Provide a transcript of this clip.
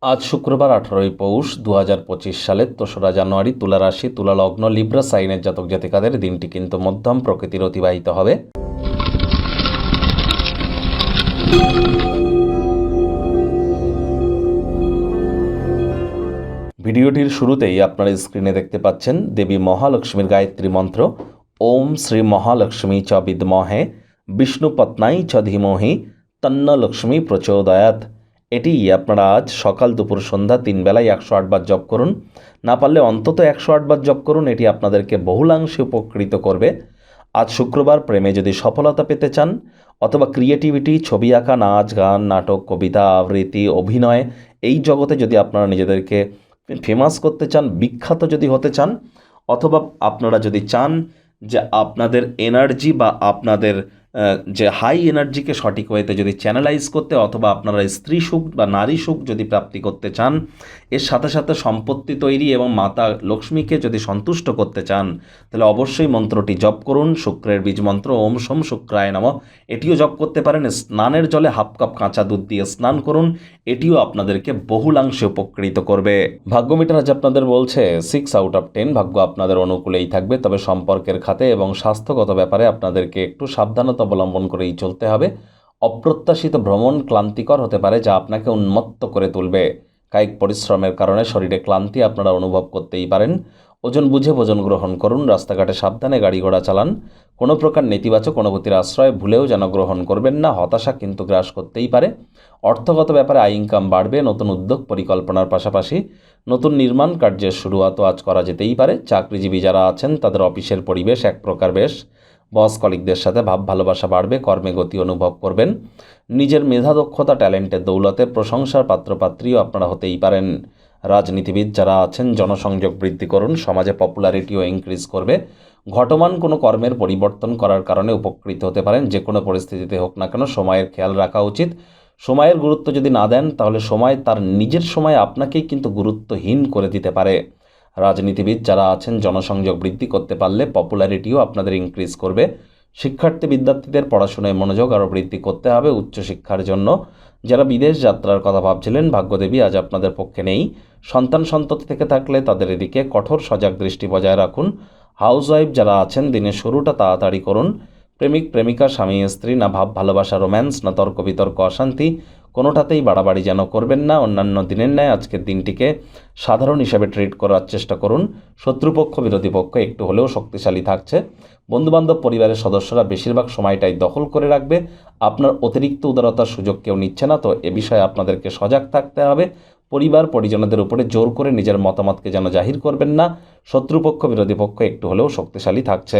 আজ শুক্রবার 18ই পৌষ 2025 সালের 3রা জানুয়ারি, তুলা রাশি, তুলা লগ্ন, লিব্রা সাইনের জাতক জাতিকাদের দিনটি কিন্তু মধ্যম প্রকৃতির অতিবাহিত হবে। ভিডিওটির শুরুতেই আপনারা স্ক্রিনে দেখতে পাচ্ছেন দেবী মহালক্ষ্মীর গায়ত্রী মন্ত্র, ওম শ্রী মহালক্ষ্মী চ বিদ্মহে বিষ্ণুপত্নাই চ ধীমহি তন্ন লক্ষ্মী প্রচোদয়াৎ। এটি আপনারা আজ সকাল দুপুর সন্ধ্যা 3 বেলায় 108 বার জপ করুন। না পারলে অন্তত 108 বার জপ করুন, এটি আপনাদেরকে বহুলাংশে উপকৃত করবে। আজ শুক্রবার প্রেমে যদি সফলতা পেতে চান অথবা ক্রিয়েটিভিটি, ছবি আঁকা, নাচ গান, নাটক, কবিতা, আবৃত্তি, অভিনয়, এই জগতে যদি আপনারা নিজেদেরকে ফেমাস করতে চান, বিখ্যাত যদি হতে চান, অথবা আপনারা যদি চান যে আপনাদের এনার্জি বা আপনাদের যে হাই এনার্জিকে সঠিক ওয়েতে যদি চ্যানেলাইজ করতে, অথবা আপনারা স্ত্রী সুখ বা নারী সুখ যদি প্রাপ্তি করতে চান, এর সাথে সাথে সম্পত্তি তৈরি এবং মাতা লক্ষ্মীকে যদি সন্তুষ্ট করতে চান, তাহলে অবশ্যই মন্ত্রটি জপ করুন। শুক্রের বীজ মন্ত্র ওম সোম শুক্রায় নমঃ, এটিও জপ করতে পারেন। স্নানের জলে হাফ কাপ কাঁচা দুধ দিয়ে স্নান করুন, এটিও আপনাদেরকে বহুলাংশে উপকৃত করবে। ভাগ্য মিটার আজ আপনাদের বলছে 6/10, ভাগ্য আপনাদের অনুকূলেই থাকবে। তবে সম্পর্কের খাতে এবং স্বাস্থ্যগত ব্যাপারে আপনাদেরকে একটু সাবধানতা অবলম্বন করেই চলতে হবে। অপ্রত্যাশিত ভ্রমণ ক্লান্তিকর হতে পারে, যা আপনাকে উন্মত্ত করে তুলবে। কায়িক পরিশ্রমের কারণে শরীরে ক্লান্তি আপনারা অনুভব করতেই পারেন। ওজন বুঝে ভোজন গ্রহণ করুন। রাস্তাঘাটে সাবধানে গাড়ি ঘোড়া চালান। কোনো প্রকার নেতিবাচক অনুভূতির আশ্রয় ভুলেও যেন গ্রহণ করবেন না। হতাশা কিন্তু গ্রাস করতেই পারে। অর্থগত ব্যাপারে আয় ইনকাম বাড়বে। নতুন উদ্যোগ পরিকল্পনার পাশাপাশি নতুন নির্মাণ কার্যের শুরুয়াতও আজ করা যেতেই পারে। চাকরিজীবী যারা আছেন তাদের অফিসের পরিবেশ এক প্রকার বেশ। বস কলিগদের সাথে ভাব ভালোবাসা বাড়বে। কর্মে গতি অনুভব করবেন। নিজের মেধা, দক্ষতা, ট্যালেন্টের দৌলতে প্রশংসার পাত্রপাত্রীও আপনারা হতেই পারেন। রাজনীতিবিদ যারা আছেন জনসংযোগ বৃদ্ধি করুন। সমাজে পপুলারিটিও ইনক্রিজ করবে। ঘটমান কোনো কর্মের পরিবর্তন করার কারণে উপকৃত হতে পারেন। যে কোনো পরিস্থিতিতে হোক না কেন সময়ের খেয়াল রাখা উচিত। সময়ের গুরুত্ব যদি না দেন, তাহলে সময় তার নিজের সময় আপনাকেই কিন্তু গুরুত্বহীন করে দিতে পারে। রাজনীতিবিদ যারা আছেন জনসংযোগ বৃদ্ধি করতে পারলে পপুলারিটিও আপনাদের ইনক্রিজ করবে। শিক্ষার্থী বিদ্যার্থীদের পড়াশোনায় মনোযোগ আরও বৃদ্ধি করতে হবে উচ্চশিক্ষার জন্য। যারা বিদেশ যাত্রার কথা ভাবছিলেন, ভাগ্যদেবী আজ আপনাদের পক্ষে নেই। সন্তান সন্ততি থেকে থাকলে তাদের এদিকে কঠোর সজাগ দৃষ্টি বজায় রাখুন। হাউসওয়াইফ যারা আছেন দিনের শুরুটা তাড়াতাড়ি করুন। প্রেমিক প্রেমিকা, স্বামী স্ত্রী, না ভাব ভালোবাসা রোম্যান্স, না তর্ক বিতর্ক অশান্তি, কোনোটাতেই বাড়াবাড়ি যেন করবেন না। অন্যান্য দিনের ন্যায় আজকের দিনটিকে সাধারণ হিসাবে ট্রিট করার চেষ্টা করুন। শত্রুপক্ষ বিরোধী পক্ষ একটু হলেও শক্তিশালী থাকছে। বন্ধুবান্ধব পরিবারের সদস্যরা বেশিরভাগ সময়টাই দখল করে রাখবে। আপনার অতিরিক্ত উদারতার সুযোগ কেউ নিচ্ছে না, তো এ বিষয়ে আপনাদেরকে সজাগ থাকতে হবে। পরিবার পরিজনদের উপরে জোর করে নিজের মতামতকে যেন জাহির করবেন না। শত্রুপক্ষ বিরোধী পক্ষ একটু হলেও শক্তিশালী থাকছে।